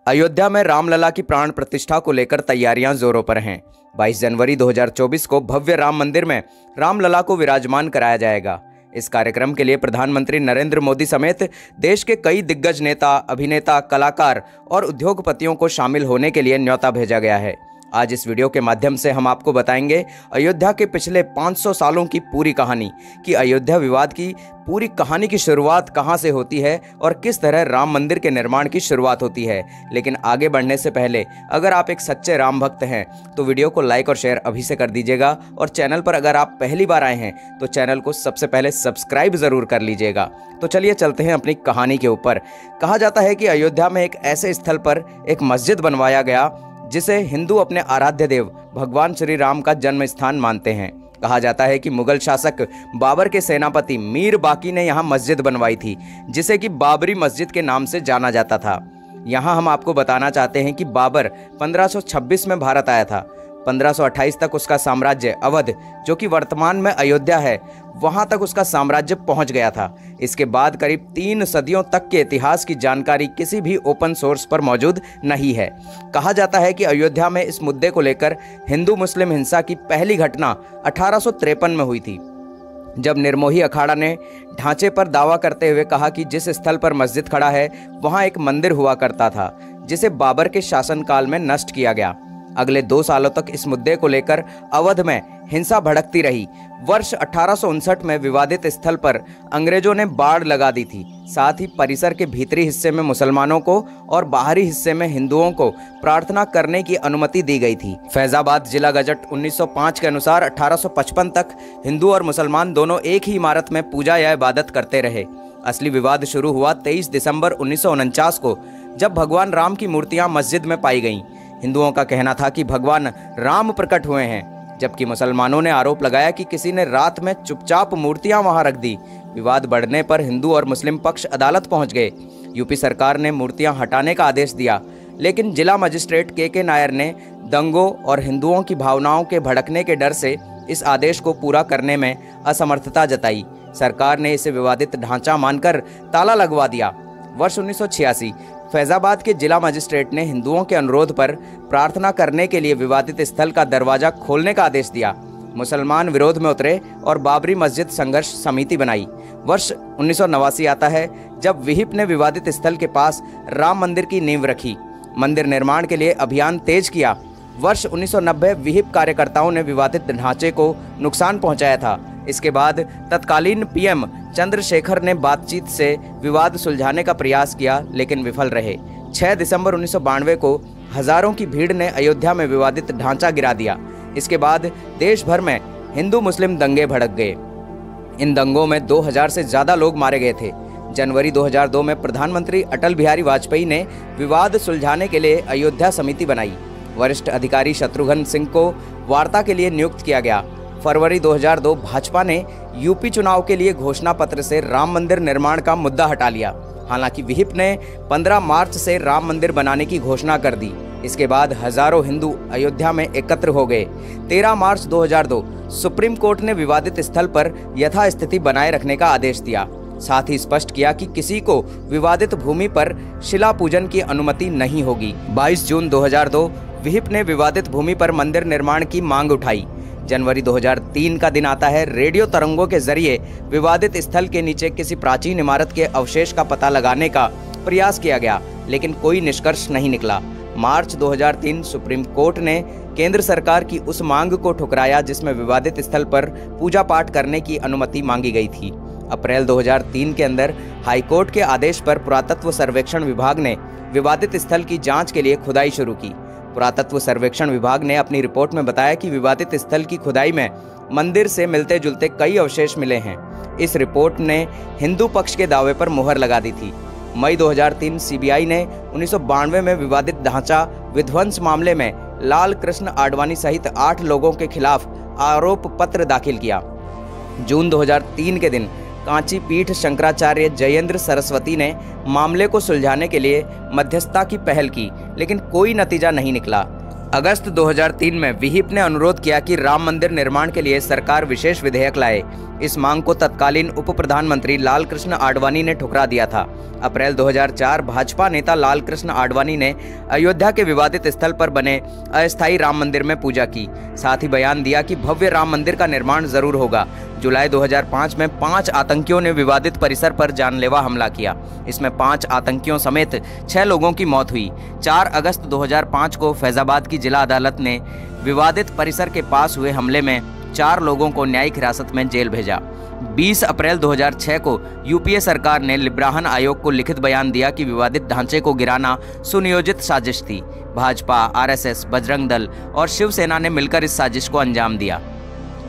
अयोध्या में रामलला की प्राण प्रतिष्ठा को लेकर तैयारियां जोरों पर हैं। 22 जनवरी 2024 को भव्य राम मंदिर में रामलला को विराजमान कराया जाएगा। इस कार्यक्रम के लिए प्रधानमंत्री नरेंद्र मोदी समेत देश के कई दिग्गज नेता, अभिनेता, कलाकार और उद्योगपतियों को शामिल होने के लिए न्योता भेजा गया है। आज इस वीडियो के माध्यम से हम आपको बताएंगे अयोध्या के पिछले 500 सालों की पूरी कहानी कि अयोध्या विवाद की पूरी कहानी की शुरुआत कहां से होती है और किस तरह राम मंदिर के निर्माण की शुरुआत होती है। लेकिन आगे बढ़ने से पहले अगर आप एक सच्चे राम भक्त हैं तो वीडियो को लाइक और शेयर अभी से कर दीजिएगा और चैनल पर अगर आप पहली बार आए हैं तो चैनल को सबसे पहले सब्सक्राइब जरूर कर लीजिएगा। तो चलिए चलते हैं अपनी कहानी के ऊपर। कहा जाता है कि अयोध्या में एक ऐसे स्थल पर एक मस्जिद बनवाया गया जिसे हिंदू अपने आराध्य देव भगवान श्री राम का जन्म स्थान मानते हैं। कहा जाता है कि मुगल शासक बाबर के सेनापति मीर बाकी ने यहाँ मस्जिद बनवाई थी जिसे कि बाबरी मस्जिद के नाम से जाना जाता था। यहाँ हम आपको बताना चाहते हैं कि बाबर 1526 में भारत आया था। 1528 तक उसका साम्राज्य अवध, जो कि वर्तमान में अयोध्या है, वहां तक उसका साम्राज्य पहुंच गया था। इसके बाद करीब 3 सदियों तक के इतिहास की जानकारी किसी भी ओपन सोर्स पर मौजूद नहीं है। कहा जाता है कि अयोध्या में इस मुद्दे को लेकर हिंदू मुस्लिम हिंसा की पहली घटना 1853 में हुई थी, जब निर्मोही अखाड़ा ने ढांचे पर दावा करते हुए कहा कि जिस स्थल पर मस्जिद खड़ा है वहां एक मंदिर हुआ करता था, जिसे बाबर के शासनकाल में नष्ट किया गया। अगले 2 सालों तक इस मुद्दे को लेकर अवध में हिंसा भड़कती रही। वर्ष 1859 में विवादित स्थल पर अंग्रेजों ने बाड़ लगा दी थी। साथ ही परिसर के भीतरी हिस्से में मुसलमानों को और बाहरी हिस्से में हिंदुओं को प्रार्थना करने की अनुमति दी गई थी। फैजाबाद जिला गजट 1905 के अनुसार 1855 तक हिंदू और मुसलमान दोनों एक ही इमारत में पूजा या इबादत करते रहे। असली विवाद शुरू हुआ 23 दिसंबर 1949 को, जब भगवान राम की मूर्तियां मस्जिद में पाई गईं। हिंदुओं का कहना था कि भगवान राम प्रकट हुए हैं, जबकि मुसलमानों ने आरोप लगाया कि किसी ने रात में चुपचाप मूर्तियां वहां रख दी। विवाद बढ़ने पर हिंदू और मुस्लिम पक्ष अदालत पहुंच गए। यूपी सरकार ने मूर्तियां हटाने का आदेश दिया, लेकिन जिला मजिस्ट्रेट के नायर ने दंगों और हिंदुओं की भावनाओं के भड़कने के डर से इस आदेश को पूरा करने में असमर्थता जताई। सरकार ने इसे विवादित ढांचा मानकर ताला लगवा दिया। वर्ष 1986 फैजाबाद के जिला मजिस्ट्रेट ने हिंदुओं के अनुरोध पर प्रार्थना करने के लिए विवादित स्थल का दरवाजा खोलने का आदेश दिया। मुसलमान विरोध में उतरे और बाबरी मस्जिद संघर्ष समिति बनाई। वर्ष 1989 आता है, जब विहिप ने विवादित स्थल के पास राम मंदिर की नींव रखी। मंदिर निर्माण के लिए अभियान तेज किया। वर्ष 1990 विहिप कार्यकर्ताओं ने विवादित ढांचे को नुकसान पहुंचाया था। इसके बाद तत्कालीन पीएम चंद्रशेखर ने बातचीत से विवाद सुलझाने का प्रयास किया, लेकिन विफल रहे। 6 दिसंबर 1992 को हजारों की भीड़ ने अयोध्या में विवादित ढांचा गिरा दिया। इसके बाद देश भर में हिंदू मुस्लिम दंगे भड़क गए। इन दंगों में 2000 से ज्यादा लोग मारे गए थे। जनवरी 2002 में प्रधानमंत्री अटल बिहारी वाजपेयी ने विवाद सुलझाने के लिए अयोध्या समिति बनाई। वरिष्ठ अधिकारी शत्रुघ्न सिंह को वार्ता के लिए नियुक्त किया गया। फरवरी 2002 भाजपा ने यूपी चुनाव के लिए घोषणा पत्र से राम मंदिर निर्माण का मुद्दा हटा लिया। हालांकि विहिप ने 15 मार्च से राम मंदिर बनाने की घोषणा कर दी। इसके बाद हजारों हिंदू अयोध्या में एकत्र हो गए। 13 मार्च 2002 सुप्रीम कोर्ट ने विवादित स्थल पर यथास्थिति बनाए रखने का आदेश दिया। साथ ही स्पष्ट किया कि किसी को विवादित भूमि पर शिला पूजन की अनुमति नहीं होगी। 22 जून 2002 विहिप ने विवादित भूमि पर मंदिर निर्माण की मांग उठाई। जनवरी 2003 का दिन आता है। रेडियो तरंगों के जरिए विवादित स्थल के नीचे किसी प्राचीन इमारत के अवशेष का पता लगाने का प्रयास किया गया, लेकिन कोई निष्कर्ष नहीं निकला। मार्च 2003 सुप्रीम कोर्ट ने केंद्र सरकार की उस मांग को ठुकराया जिसमें विवादित स्थल पर पूजा पाठ करने की अनुमति मांगी गई थी। अप्रैल 2003 के अंदर हाईकोर्ट के आदेश पर पुरातत्व सर्वेक्षण विभाग ने विवादित स्थल की जांच के लिए खुदाई शुरू की। पुरातत्व सर्वेक्षण विभाग ने अपनी रिपोर्ट में बताया कि विवादित स्थल की खुदाई में मंदिर से मिलते जुलते कई अवशेष मिले हैं। इस रिपोर्ट ने हिंदू पक्ष के दावे पर मुहर लगा दी थी। मई 2003 सीबीआई ने 1992 में विवादित ढांचा विध्वंस मामले में लाल कृष्ण आडवाणी सहित 8 लोगों के खिलाफ आरोप पत्र दाखिल किया। जून 2003 के दिन कांची पीठ शंकराचार्य जयेंद्र सरस्वती ने मामले को सुलझाने के लिए मध्यस्थता की पहल की, लेकिन कोई नतीजा नहीं निकला। अगस्त 2003 में विहिप ने अनुरोध किया कि राम मंदिर निर्माण के लिए सरकार विशेष विधेयक लाए। इस मांग को तत्कालीन उप प्रधानमंत्री लाल कृष्ण आडवाणी ने ठुकरा दिया था। अप्रैल 2004 भाजपा नेता लाल कृष्ण आडवाणी ने अयोध्या के विवादित स्थल पर बने अस्थायी राम मंदिर में पूजा की। साथ ही बयान दिया कि भव्य राम मंदिर का निर्माण जरूर होगा। जुलाई 2005 में 5 आतंकियों ने विवादित परिसर पर जानलेवा हमला किया। इसमें 5 आतंकियों समेत 6 लोगों की मौत हुई। 4 अगस्त 2005 को फैजाबाद की जिला अदालत ने विवादित परिसर के पास हुए हमले में 4 लोगों को न्यायिक हिरासत में जेल भेजा। 20 अप्रैल 2006 को यूपीए सरकार ने लिब्राहन आयोग को लिखित बयान दिया कि विवादित ढांचे को गिराना सुनियोजित साजिश थी। भाजपा, आरएसएस, बजरंग दल और शिवसेना ने मिलकर इस साजिश को अंजाम दिया।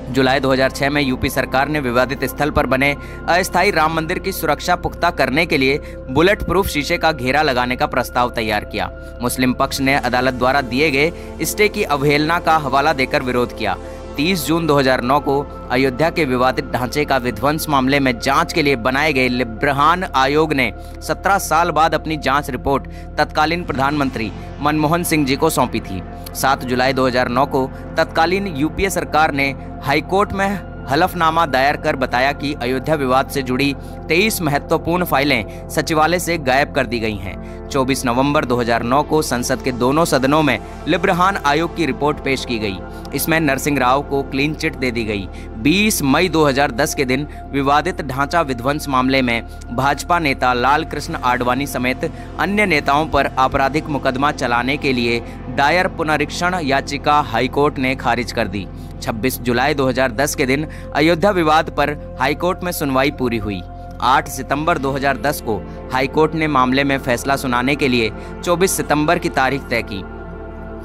जुलाई 2006 में यूपी सरकार ने विवादित स्थल पर बने अस्थायी राम मंदिर की सुरक्षा पुख्ता करने के लिए बुलेट प्रूफ शीशे का घेरा लगाने का प्रस्ताव तैयार किया। मुस्लिम पक्ष ने अदालत द्वारा दिए गए स्टे की अवहेलना का हवाला देकर विरोध किया। 30 जून 2009 को अयोध्या के विवादित ढांचे का विध्वंस मामले में जांच के लिए बनाए गए लिब्राहन आयोग ने 17 साल बाद अपनी जांच रिपोर्ट तत्कालीन प्रधानमंत्री मनमोहन सिंह जी को सौंपी थी। 7 जुलाई 2009 को तत्कालीन यूपीए सरकार ने हाईकोर्ट में हलफनामा दायर कर बताया कि अयोध्या विवाद से जुड़ी 23 महत्वपूर्ण फाइलें सचिवालय से गायब कर दी गई हैं। 24 नवंबर 2009 को संसद के दोनों सदनों में लिब्राहन आयोग की रिपोर्ट पेश की गई। इसमें नरसिंह राव को क्लीन चिट दे दी गई। 20 मई 2010 के दिन विवादित ढांचा विध्वंस मामले में भाजपा नेता लाल कृष्ण आडवाणी समेत अन्य नेताओं पर आपराधिक मुकदमा चलाने के लिए दायर पुनरीक्षण याचिका हाईकोर्ट ने खारिज कर दी। 26 जुलाई 2010 के दिन अयोध्या विवाद पर हाईकोर्ट में सुनवाई पूरी हुई। 8 सितंबर 2010 को हाईकोर्ट ने मामले में फैसला सुनाने के लिए 24 सितंबर की तारीख तय की।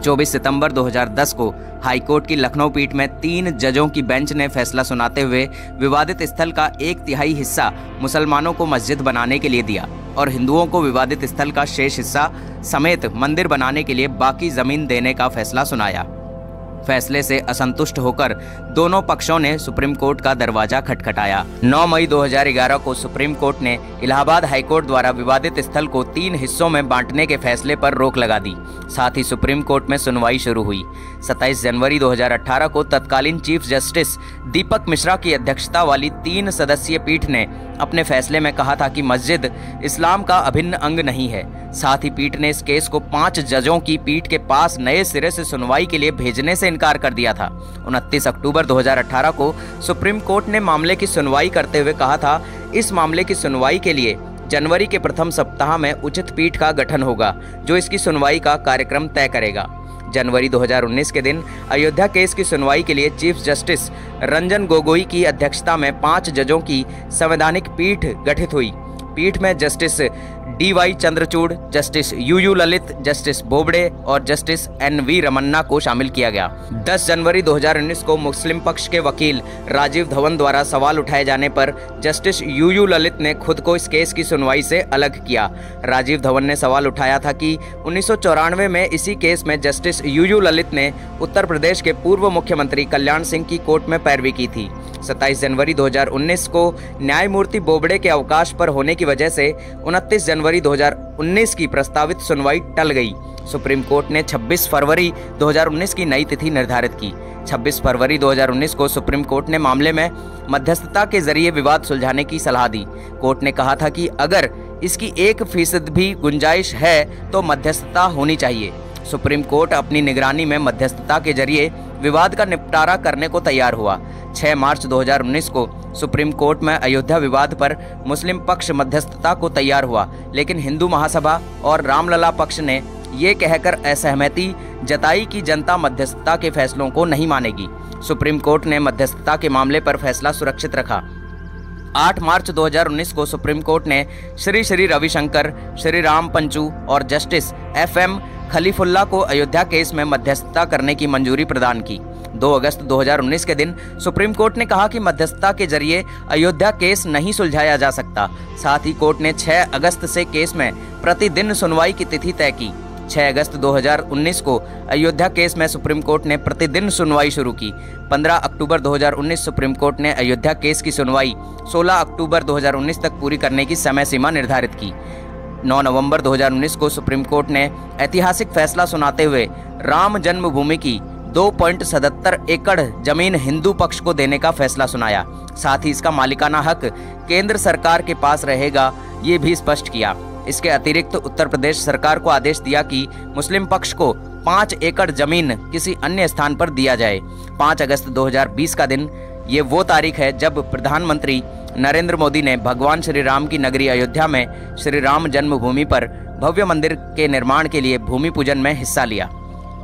24 सितंबर 2010 को हाईकोर्ट की लखनऊ पीठ में 3 जजों की बेंच ने फैसला सुनाते हुए विवादित स्थल का 1/3 हिस्सा मुसलमानों को मस्जिद बनाने के लिए दिया और हिंदुओं को विवादित स्थल का शेष हिस्सा समेत मंदिर बनाने के लिए बाकी जमीन देने का फैसला सुनाया। फैसले से असंतुष्ट होकर दोनों पक्षों ने सुप्रीम कोर्ट का दरवाजा खटखटाया। 9 मई 2011 को सुप्रीम कोर्ट ने इलाहाबाद हाईकोर्ट द्वारा विवादित स्थल को 3 हिस्सों में बांटने के फैसले पर रोक लगा दी। साथ ही सुप्रीम कोर्ट में सुनवाई शुरू हुई। 27 जनवरी 2018 को तत्कालीन चीफ जस्टिस दीपक मिश्रा की अध्यक्षता वाली 3 सदस्यीय पीठ ने अपने फैसले में कहा था कि मस्जिद इस्लाम का अभिन्न अंग नहीं है। साथ ही पीठ ने इस केस को 5 जजों की पीठ के पास नए सिरे से सुनवाई के लिए भेजने से इनकार कर दिया था। 29 अक्टूबर 2018 को सुप्रीम कोर्ट ने मामले की सुनवाई करते हुए कहा था, इस मामले की सुनवाई के लिए जनवरी के प्रथम सप्ताह में उचित पीठ का गठन होगा, जो इसकी सुनवाई का कार्यक्रम तय करेगा। जनवरी 2019 के दिन अयोध्या केस की सुनवाई के लिए चीफ जस्टिस रंजन गोगोई की अध्यक्षता में 5 जजों की संवैधानिक पीठ गठित हुई। पीठ में justice DY Chandrachud, justice UU Lalit, justice Bobde और जस्टिस NV रमन्ना को शामिल किया गया। 10 जनवरी 2019 को मुस्लिम पक्ष के वकील राजीव धवन द्वारा सवाल उठाए जाने पर जस्टिस UU ललित ने खुद को इस केस की सुनवाई से अलग किया। राजीव धवन ने सवाल उठाया था कि 1994 में इसी केस में जस्टिस UU ललित ने उत्तर प्रदेश के पूर्व मुख्यमंत्री कल्याण सिंह की कोर्ट में पैरवी की थी। 27 जनवरी 2019 को न्यायमूर्ति बोबडे के अवकाश पर होने की वजह से 29 जनवरी 2019 की प्रस्तावित सुनवाई टल गई। सुप्रीम कोर्ट ने 26 फरवरी 2019 की नई तिथि निर्धारित की। 26 फरवरी 2019 को सुप्रीम कोर्ट ने मामले में मध्यस्थता के जरिए विवाद सुलझाने की सलाह दी। कोर्ट ने कहा था कि अगर इसकी 1% भी गुंजाइश है तो मध्यस्थता होनी चाहिए। सुप्रीम कोर्ट अपनी निगरानी में मध्यस्थता के जरिए विवाद का निपटारा करने को तैयार हुआ। 6 मार्च 2019 को सुप्रीम कोर्ट में अयोध्या विवाद पर मुस्लिम पक्ष मध्यस्थता को तैयार हुआ, लेकिन हिंदू महासभा और रामलला पक्ष ने ये कहकर असहमति जताई कि जनता मध्यस्थता के फैसलों को नहीं मानेगी। सुप्रीम कोर्ट ने मध्यस्थता के मामले पर फैसला सुरक्षित रखा। 8 मार्च 2019 को सुप्रीम कोर्ट ने श्री रविशंकर, श्री राम पंचू और जस्टिस FM खलीफुल्ला को अयोध्या केस में मध्यस्थता करने की मंजूरी प्रदान की। 2 अगस्त 2019 के दिन सुप्रीम कोर्ट ने कहा कि मध्यस्थता के जरिए अयोध्या केस नहीं सुलझाया जा सकता। साथ ही कोर्ट ने 6 अगस्त से केस में प्रतिदिन सुनवाई की तिथि तय की। 6 अगस्त 2019 को अयोध्या केस में सुप्रीम कोर्ट ने प्रतिदिन सुनवाई शुरू की। 15 अक्टूबर 2019 सुप्रीम कोर्ट ने अयोध्या केस की सुनवाई 16 अक्टूबर 2019 तक पूरी करने की समय सीमा निर्धारित की। 9 नवंबर 2019 को सुप्रीम कोर्ट ने ऐतिहासिक फैसला सुनाते हुए राम जन्मभूमि की 2.77 एकड़ जमीन हिंदू पक्ष को देने का फैसला सुनाया। साथ ही इसका मालिकाना हक केंद्र सरकार के पास रहेगा, ये भी स्पष्ट किया। इसके अतिरिक्त उत्तर प्रदेश सरकार को आदेश दिया कि मुस्लिम पक्ष को 5 एकड़ जमीन किसी अन्य स्थान पर दिया जाए। 5 अगस्त 2020 का दिन ये वो तारीख है जब प्रधानमंत्री नरेंद्र मोदी ने भगवान श्री राम की नगरी अयोध्या में श्री राम जन्मभूमि पर भव्य मंदिर के निर्माण के लिए भूमि पूजन में हिस्सा लिया।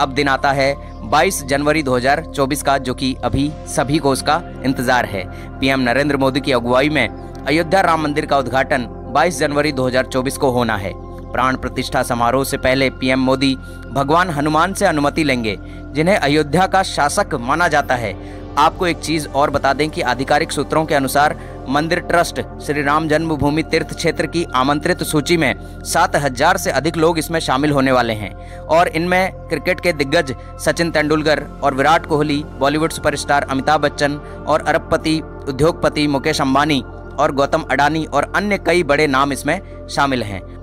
अब दिन आता है 22 जनवरी 2024 का, जो कि अभी सभी को उसका इंतजार है। पीएम नरेंद्र मोदी की अगुवाई में अयोध्या राम मंदिर का उद्घाटन 22 जनवरी 2024 को होना है। प्राण प्रतिष्ठा समारोह से पहले पीएम मोदी भगवान हनुमान से अनुमति लेंगे, जिन्हें अयोध्या का शासक माना जाता है। आपको एक चीज और बता दें कि आधिकारिक सूत्रों के अनुसार मंदिर ट्रस्ट श्री राम जन्मभूमि तीर्थ क्षेत्र की आमंत्रित सूची में 7000 से अधिक लोग इसमें शामिल होने वाले हैं और इनमें क्रिकेट के दिग्गज सचिन तेंदुलकर और विराट कोहली, बॉलीवुड सुपरस्टार अमिताभ बच्चन और अरबपति उद्योगपति मुकेश अंबानी और गौतम अडानी और अन्य कई बड़े नाम इसमें शामिल हैं।